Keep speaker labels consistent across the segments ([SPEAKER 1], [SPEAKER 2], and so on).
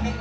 [SPEAKER 1] Thank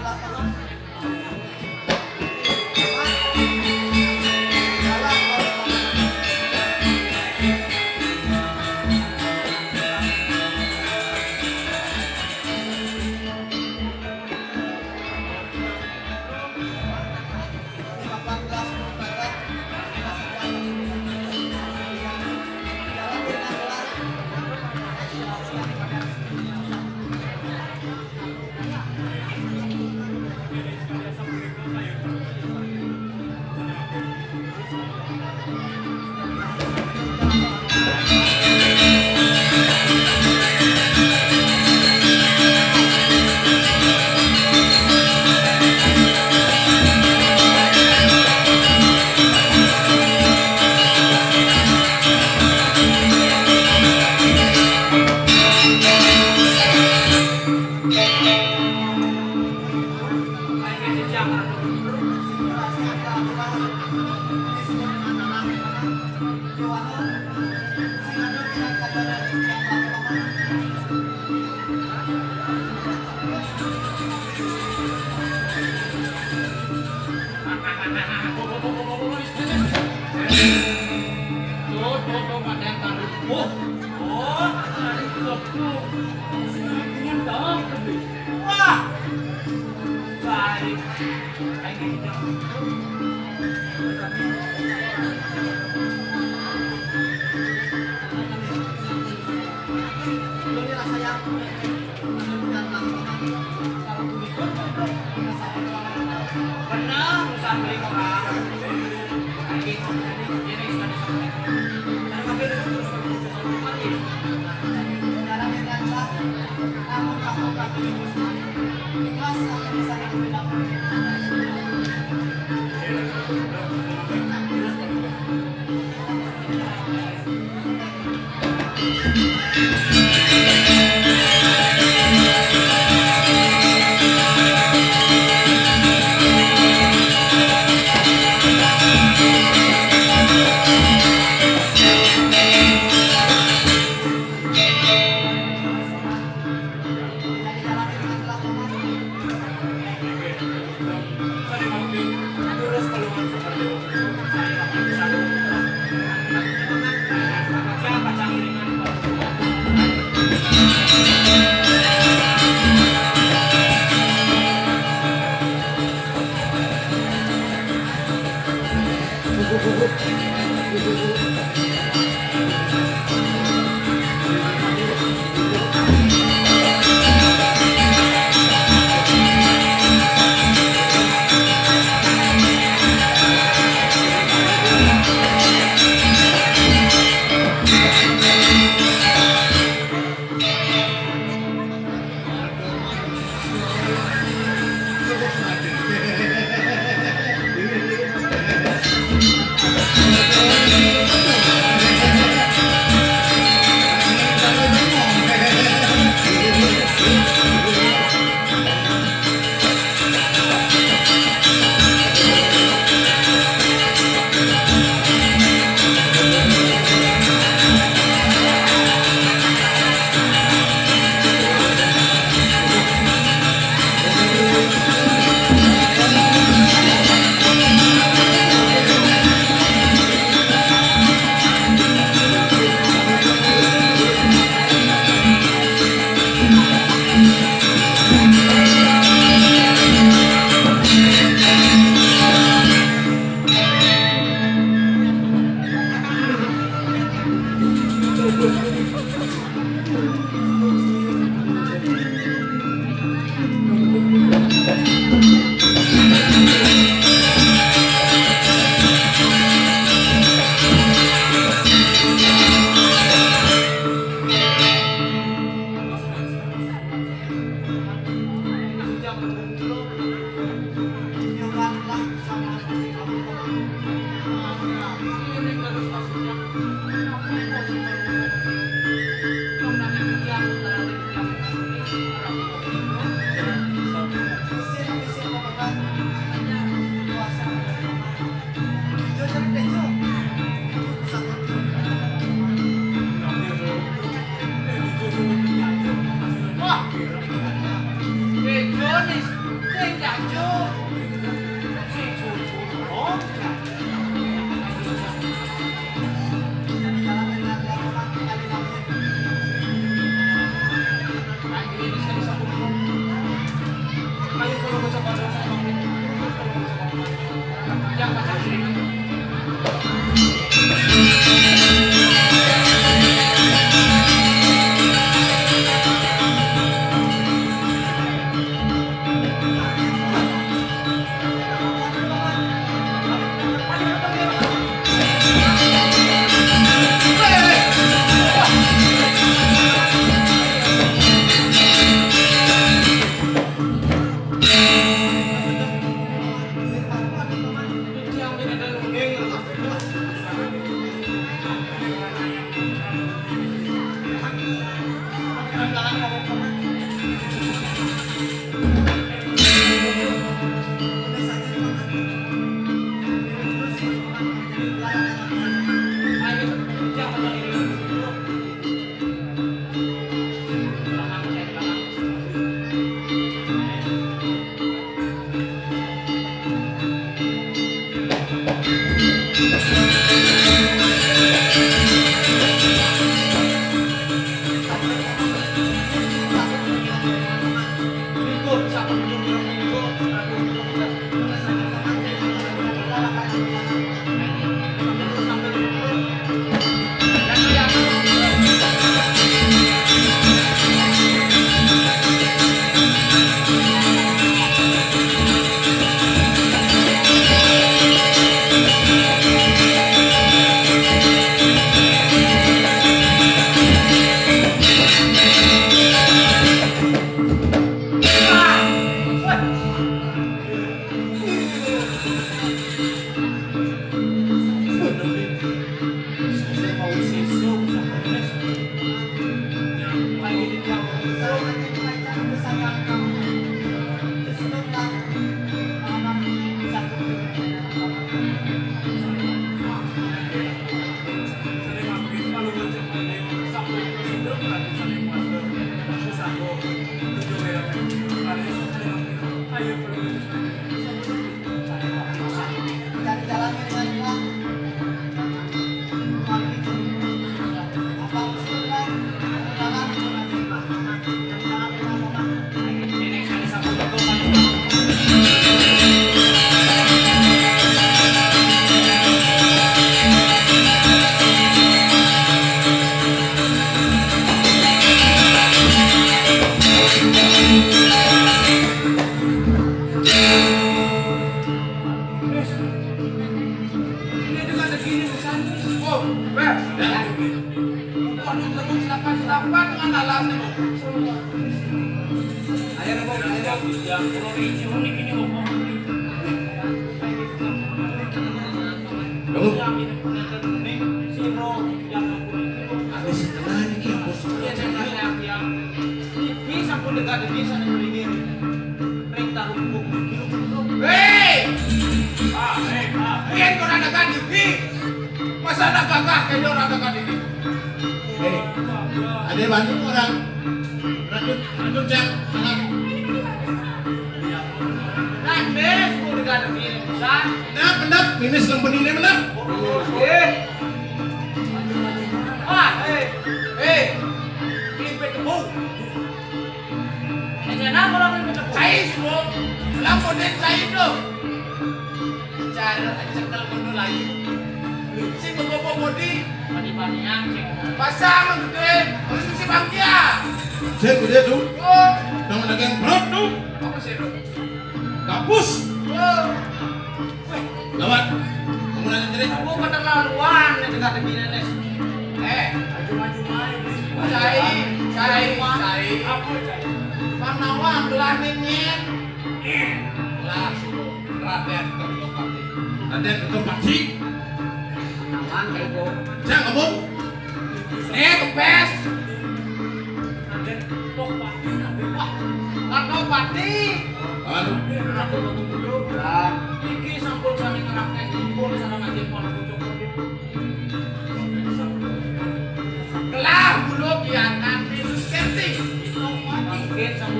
[SPEAKER 1] you.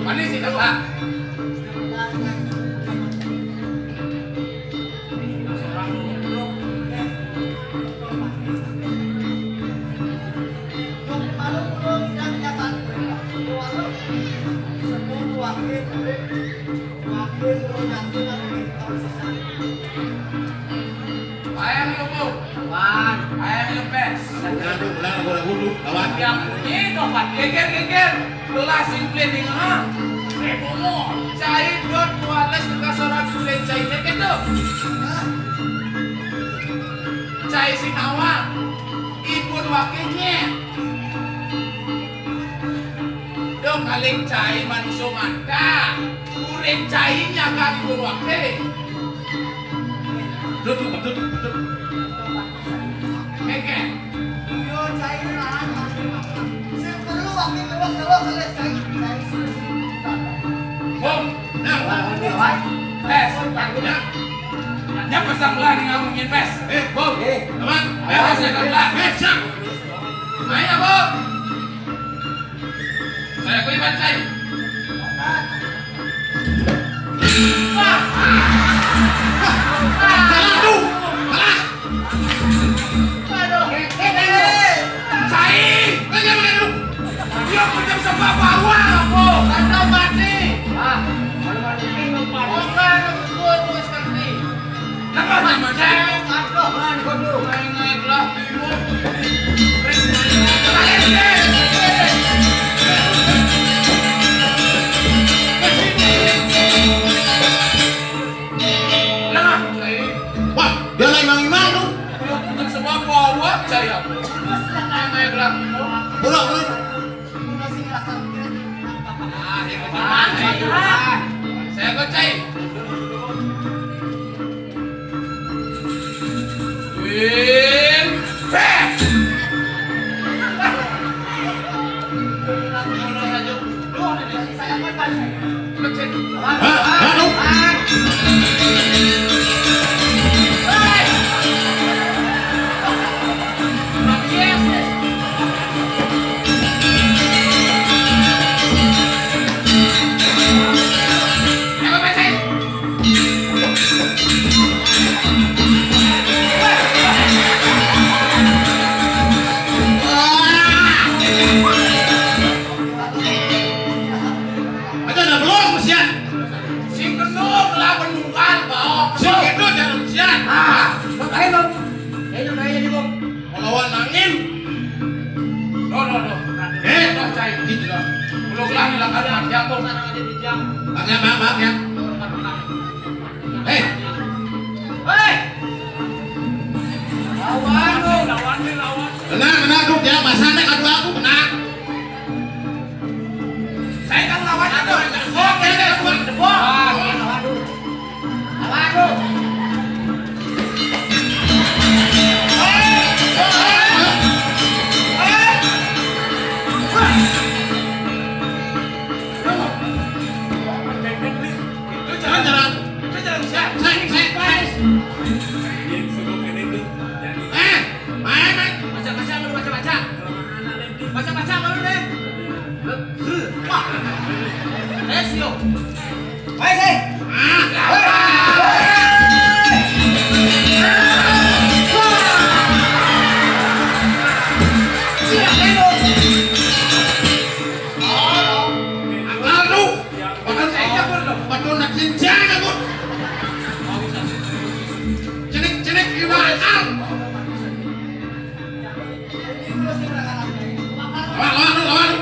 [SPEAKER 1] Manis sih, Pak. Ayang yung mo. Lawan. Ayang yung pes.
[SPEAKER 2] Wala na hulu. Lawan.
[SPEAKER 1] Yang ini kapan geger. Belas simple nih ha. Rebo mo. Cai dot kualas ke seorang kulen cai itu. Cai sinawa. Ibun wakilnya. Dong kaling cai manusia mata. Kulen cainya kan ibun wakil.
[SPEAKER 2] Betul.
[SPEAKER 1] Geger.
[SPEAKER 3] Yo cai lah. Perlu waktu kalau cai.
[SPEAKER 1] Bom.
[SPEAKER 3] Lawan.
[SPEAKER 1] Pes. Bangunnya. Nya pasang lah nih ngomongin pes. Bom. Teman. Pes saya bilang. Siap. Main ya, Bom. Saya kelibat cai.
[SPEAKER 2] Salah tuh. Salah.
[SPEAKER 1] Cai.
[SPEAKER 2] Lagi lu.
[SPEAKER 1] Dia macam sebab bawah aku. Kata mati. Nama nama cai. Main naik lah. Nah, cai.
[SPEAKER 2] Wah, dia lagi mang tuh.
[SPEAKER 1] Untuk semua bawa cai aku. Main naik lah.
[SPEAKER 2] Bola.
[SPEAKER 1] Ah, yang kemana? Saya kocai. Win, back.
[SPEAKER 2] Ada dah belum kesian.
[SPEAKER 1] Si kendung lah penunggal bawa.
[SPEAKER 2] Si itu jangan kesian. Melawan angin.
[SPEAKER 1] No. No, cai.
[SPEAKER 2] Gitu dong.
[SPEAKER 1] Belum lah hilang kan jambung.
[SPEAKER 2] Maaf ya. Hei,
[SPEAKER 1] Lawan.
[SPEAKER 2] tenang tuh ya, masanya kadu aku tenang.
[SPEAKER 1] Saya kan lawan aku.
[SPEAKER 2] Oke deh,
[SPEAKER 1] Itu
[SPEAKER 2] Jangan
[SPEAKER 1] jalan.
[SPEAKER 2] jalan.
[SPEAKER 1] Itu jalan siap.
[SPEAKER 2] Saya. Main.
[SPEAKER 1] Baca baru deh. Wah. Lesio.
[SPEAKER 2] Akal tuh. Padahal nak cincang aku. Cenik ibarat. Lawan.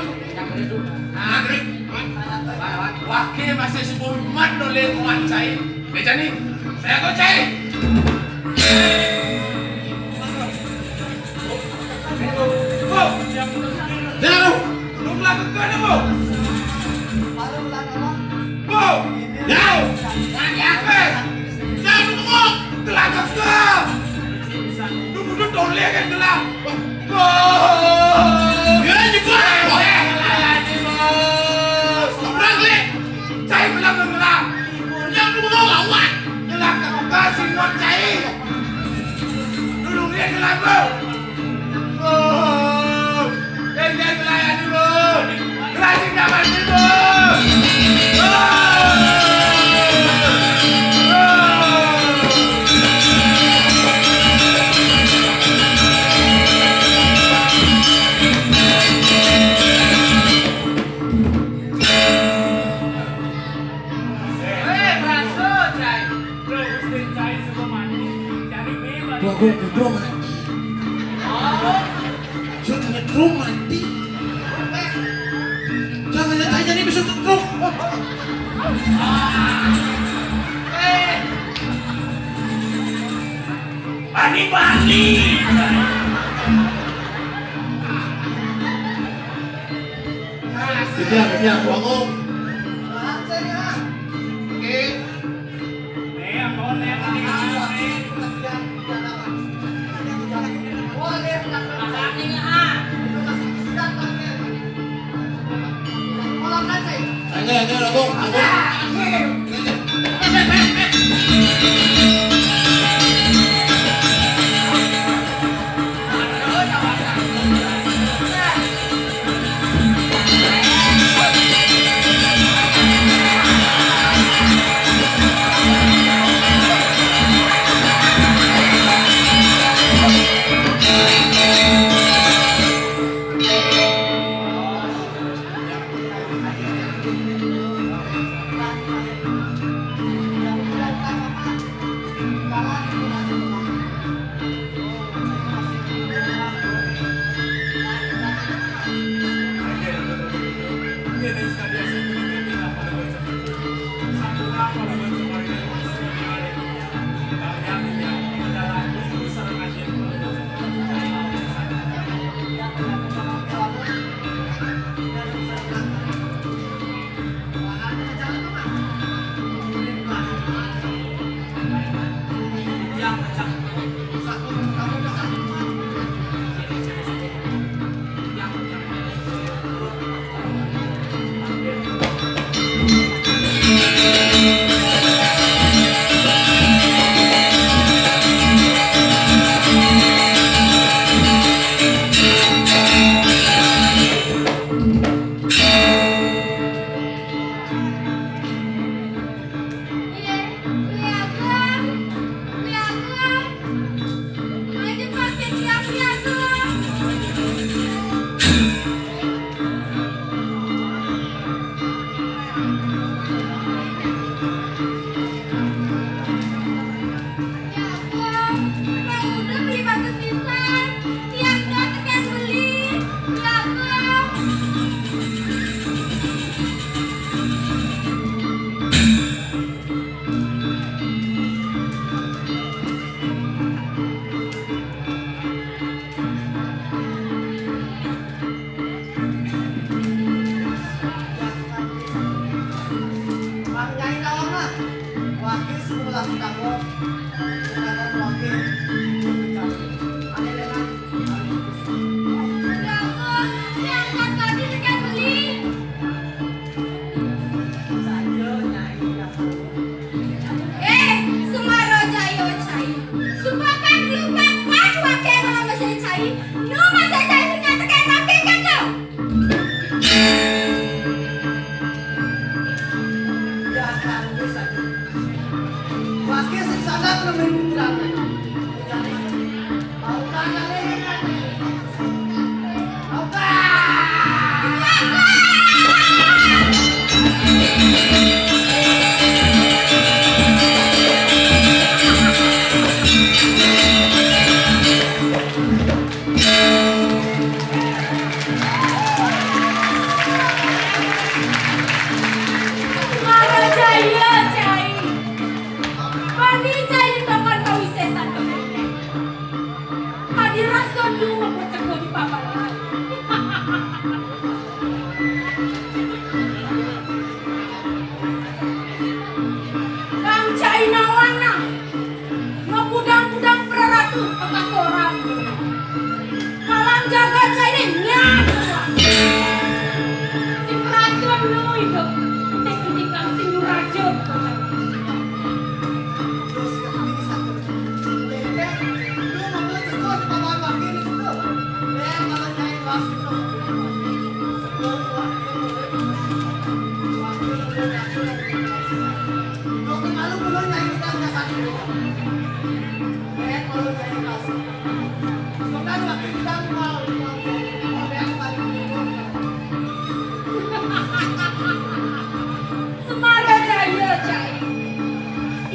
[SPEAKER 1] Wakil masih sebuman oleh muat cai. Beca nih. Saya kau cai.
[SPEAKER 2] Jangan lu.
[SPEAKER 1] Lu melakukan apa?
[SPEAKER 2] Jauh.
[SPEAKER 1] Jangan ngomong. Telah kekal. Lu toleh kan telah.
[SPEAKER 2] Ya nyebar.
[SPEAKER 1] Orang leh. Cai belakang telah.
[SPEAKER 2] Yang lu mau lawan.
[SPEAKER 1] Telah kekal semua cai. Dulu dia telah bro. Dia telah ya dulu. Telah sindaman dulu. Berhasil.
[SPEAKER 2] Bago gedung mati. Jangan gedung mati. Jangan saja ini bisa tutup.
[SPEAKER 1] Bani-bani.
[SPEAKER 2] Kejam, bangun.
[SPEAKER 3] Lahat sa niya.
[SPEAKER 2] Oke. Ayo, lagung.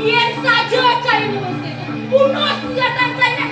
[SPEAKER 4] Yen saja cai ini bunuh senjata cai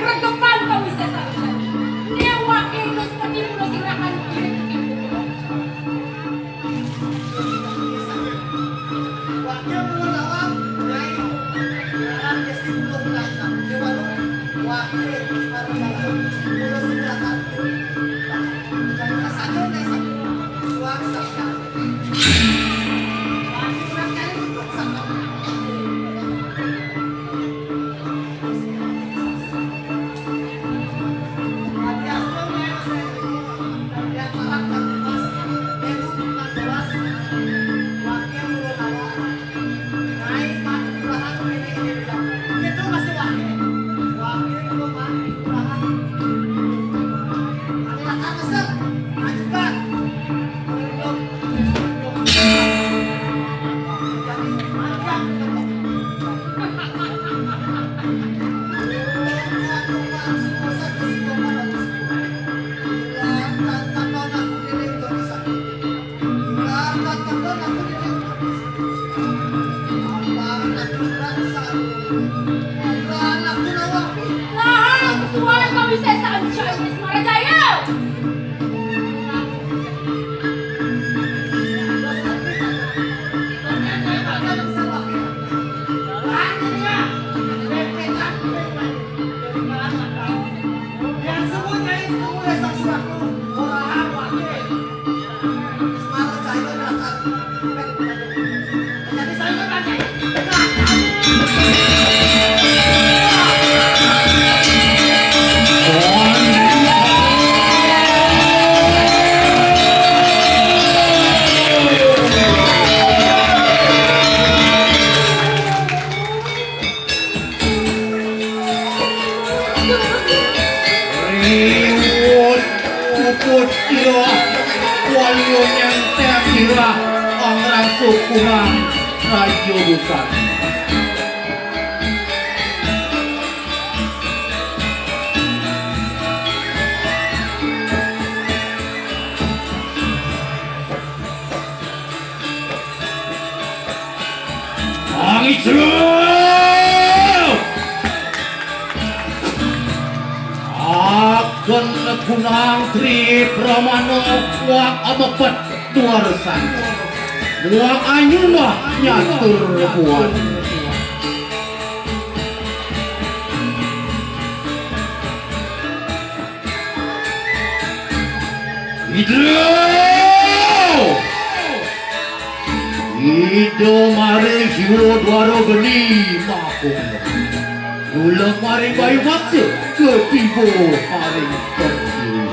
[SPEAKER 3] Anak ko na wapi.
[SPEAKER 4] Nah, kesuara kami saya sa Chinese Marajaya.
[SPEAKER 3] Yang semuanya itu mulai sang suratku. Orang wapi. Semarang saya belakang. Jadi saya bertanya.
[SPEAKER 2] Riwut puput ira walio nyentep ira orang sukuman rajo busan. Angitru akan kunang tri pramano wak amepet duarsan wak anyumah nyatur buan Ido mare hiwo dwaro geni makung Ulang maring bayi masa ketibo maring pergi.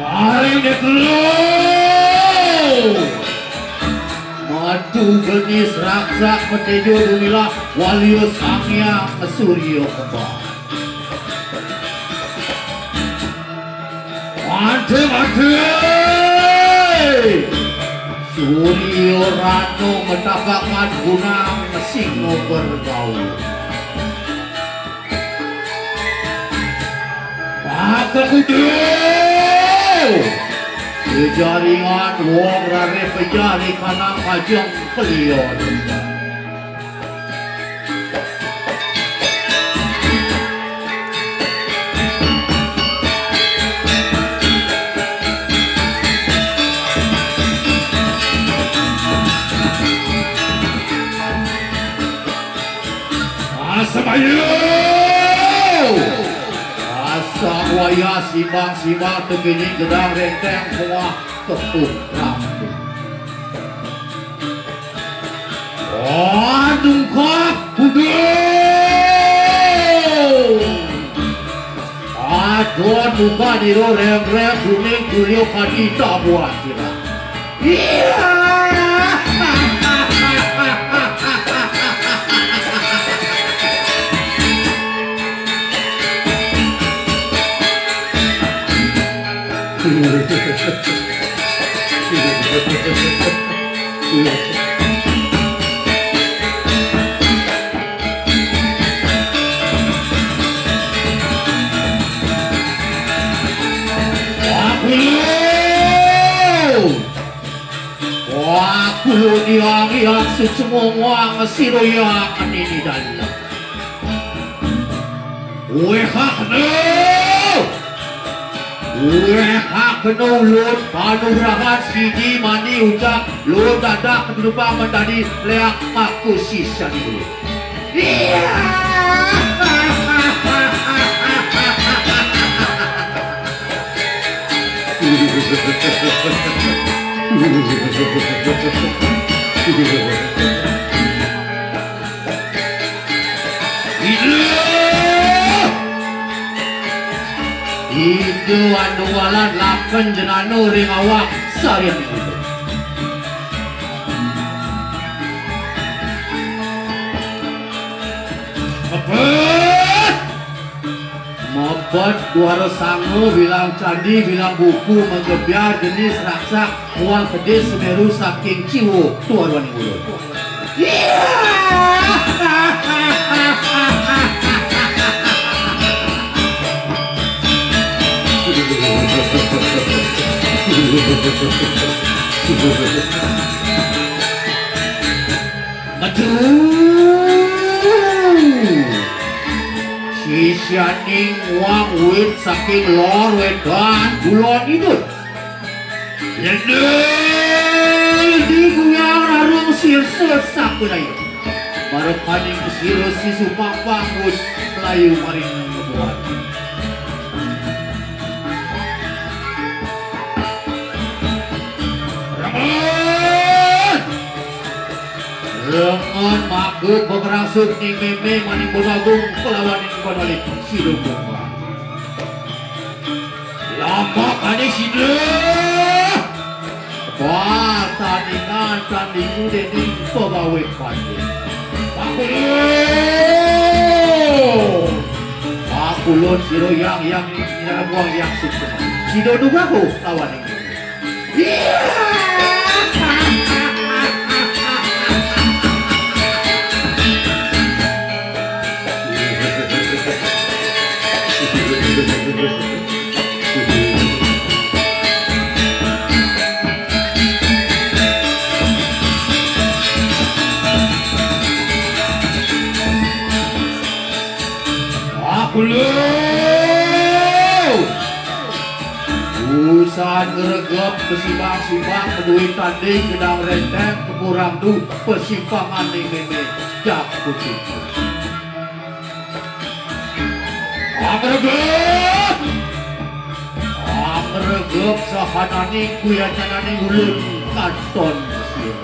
[SPEAKER 2] Maring deklo matu genis raksak metejo dumilah walio sangya suryo kebal. Mate Suryo Rano mendapat gunang singo bergaul maka kudu kejaringan wong rare pejari kanang majeng kelion Asamayo asa waya simbang tegini gedang renteng kuah tepuk rambut dungkap kudu adon buka diro rem-rem kuning kulio kadita buat kita iya Wakulo diang-iang secemong siroyang ini dalam Wehak lut panurahan sidi mani ucap lut dadak kedudukan menjadi leak maku sisa dulu. Iya. Itu anu walan lapen jenano ring awak sarian itu. Mabet duara sangu bilang candi bilang buku menggebiar jenis raksak uang gede semeru saking ciwo tuan wani ulo. Aduh, si Sianing uang wit saking lor wedan kulon itu. Lendel di guyang larung sir sesak kunai. Baru paning kesiro si supak bangus Melayu maring ngebuat. Lengan maku pengerangsut ni meme maning bonagung pelawan ini balik siro bomba. Lama kane sida. Wah, tandingan tandingu deni pegawai pandi. Aku lo siro yang buang yang sukses. Sido dugaku lawan ini. Usaha ngeregep kesimbang-simbang keduit tanding gedang renteng kekurang tu persimpangan ning meme jak putih. Amregep sahanani kuyanyanani ulun kanton sir.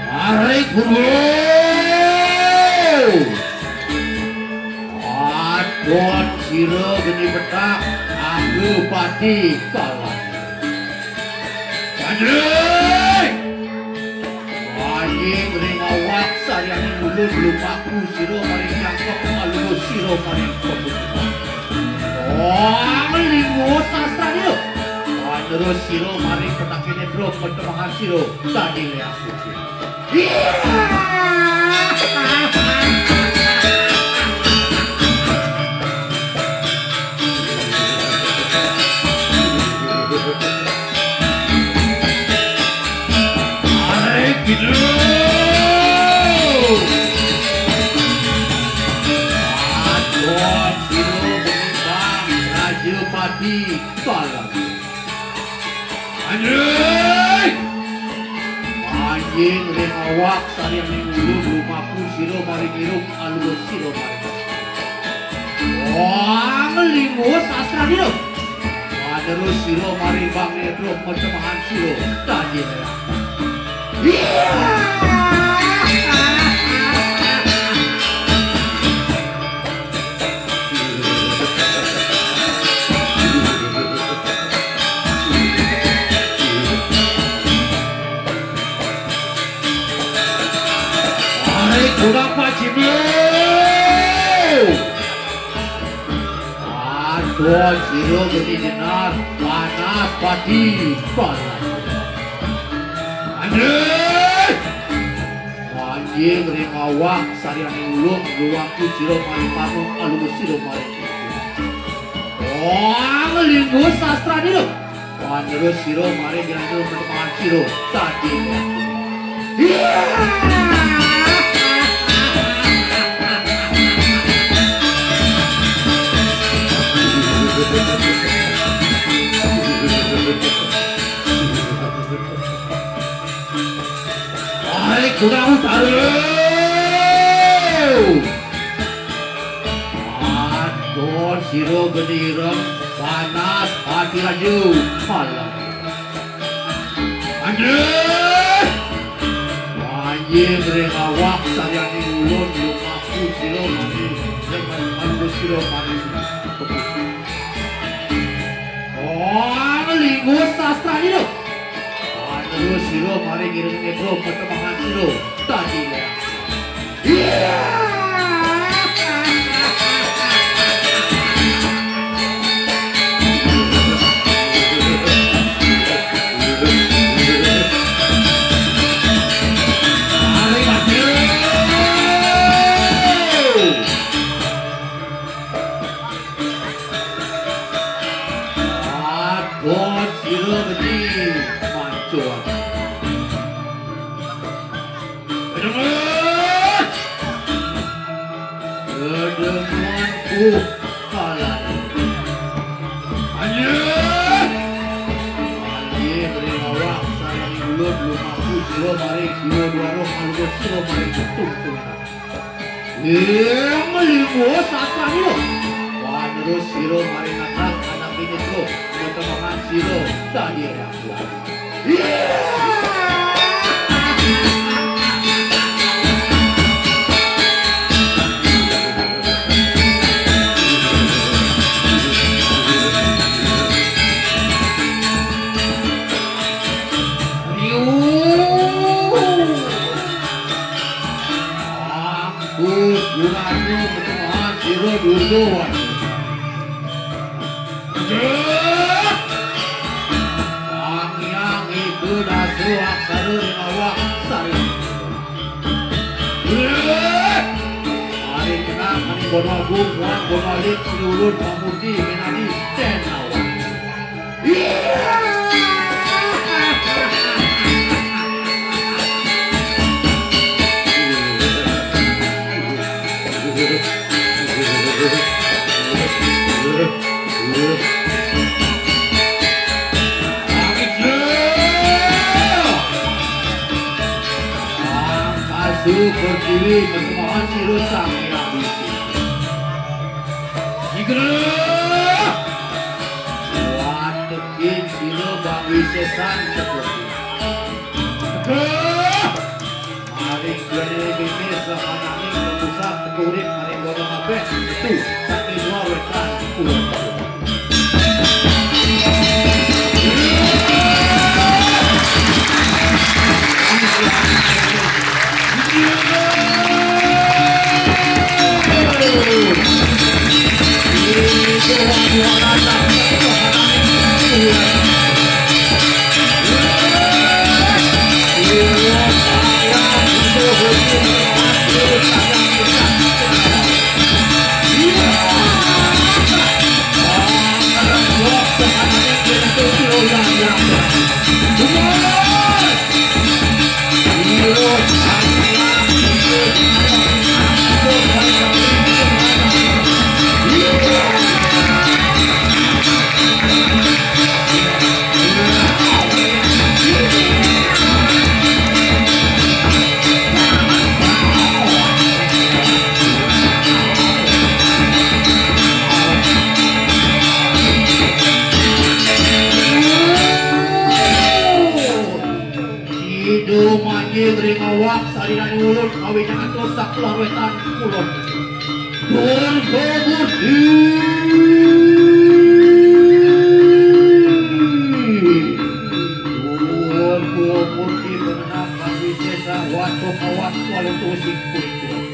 [SPEAKER 2] Mari guru. Adon siro geni betak aku pati kalah. Anjing! Anjing ring awak sayani ulun lupaku siro maring jangkok alu siro maring kebutuhan. Oh, lingo sastra dia. Terus siro maring petakine drop pertemangan siro tadi le aku. Anjing ring awak sarian ning ulun lumaku siro maring irup alu siro maring. Wah, ngelingus astra dia. Terus siro maring bang netro pertemahan siro tadi ya. Kurang pacimnya. Aduh, siro geni jenar panas pati panas. Anjing! Anjing ring awak sarian ulung luangku siro maring panung alu siro maring. Wah, ngelingus sastra dia. Wah, terus siro maring dilanjut pertemuan siro tadi. Ay, kurang taruh. Aduh, siro gedirem panas hati laju malam. Anjing, anjing ring awak sayani ulun lumaku siro mani dengan mandu siro mani. Oh, lingus sastra ini. Terus siro mari ngirim netro pertemuan siro tadi ya. Kedemuanku kalah.
[SPEAKER 1] Lanjut.
[SPEAKER 2] Anjir ringawak sarang ulut lumaku siro maring siro duaro malugo siro maring tungtung. Melimu sasario. Wanero siro maring anak anak ini bro. Ketemahan siro tadi aku. Guranu ketemahan siro duluan. Yang itu dasu aksara ringawak saya. Hari kena kani bono agung muang bono alik silulun pamudi menadi tenawa. Suruh berdiri ketemahan siro sang yang bisi. Jika watekin siro bagi sesan seperti. Maring gede bini semanangin kepusat tekurik maring gorong abet itu sakit luar wetan pulau. Ringawak sarinan ulun kawin dengan dosa keluar wetan kulon. Dur kebudi. Dur kebudi mengenang kami sesa wato kawat walau tusik kulit.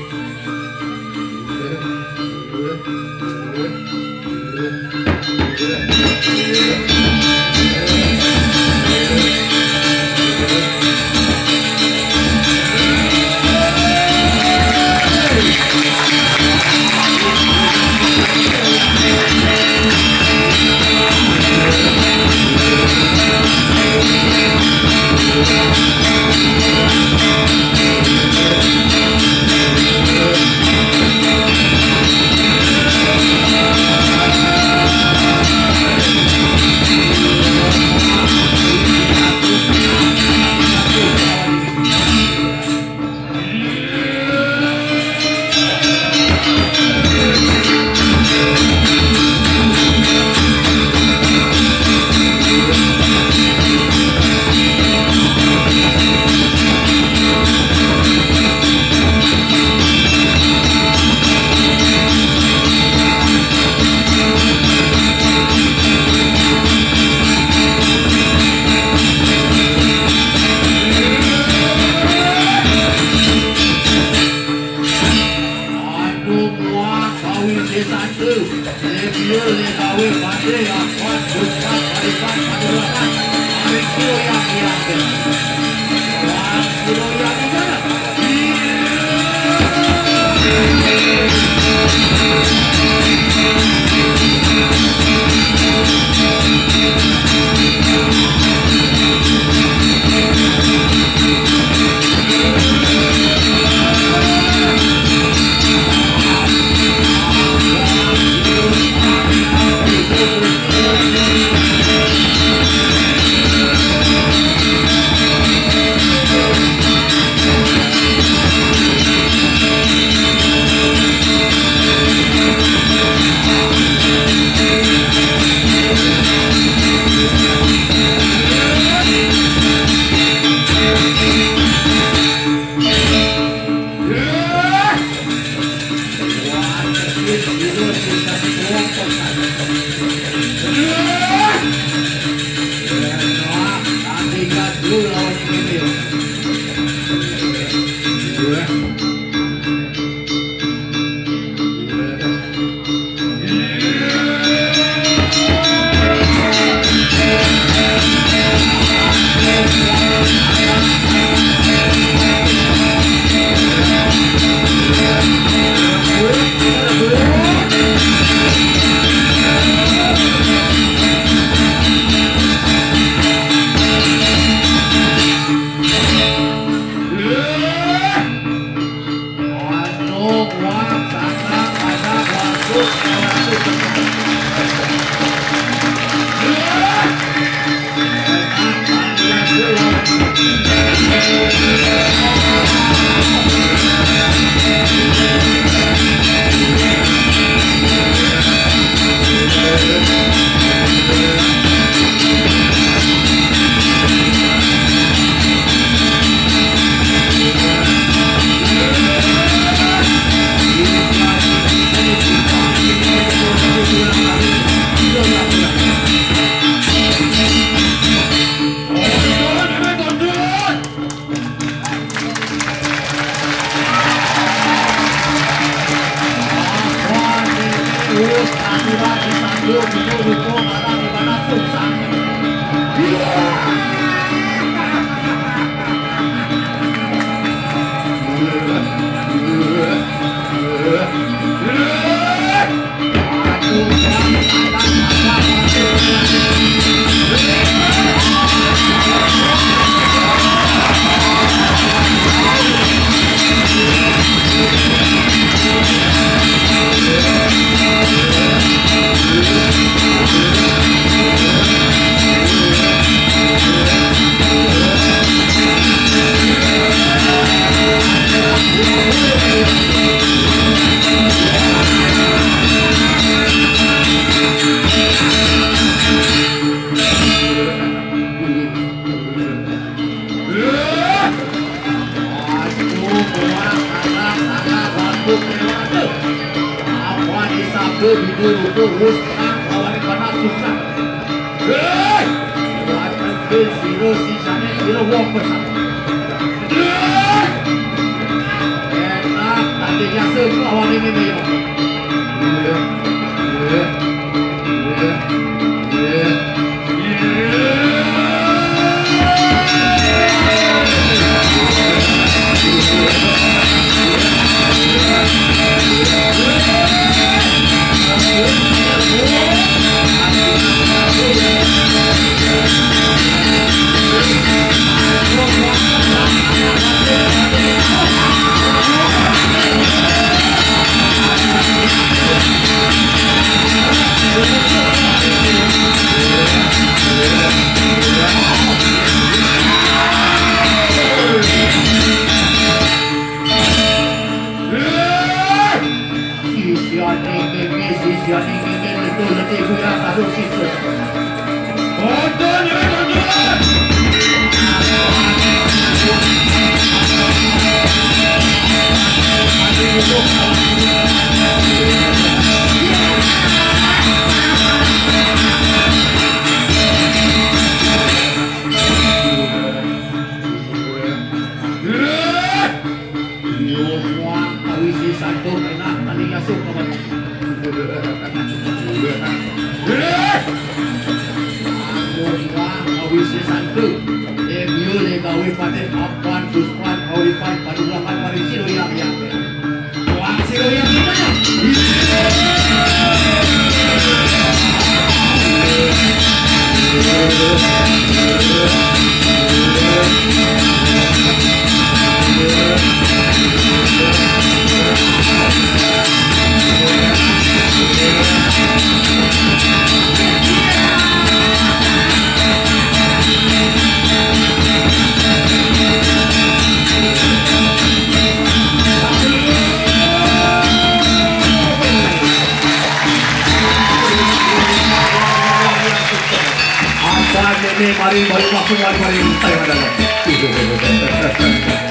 [SPEAKER 2] Mari masuk mari tayo na lang.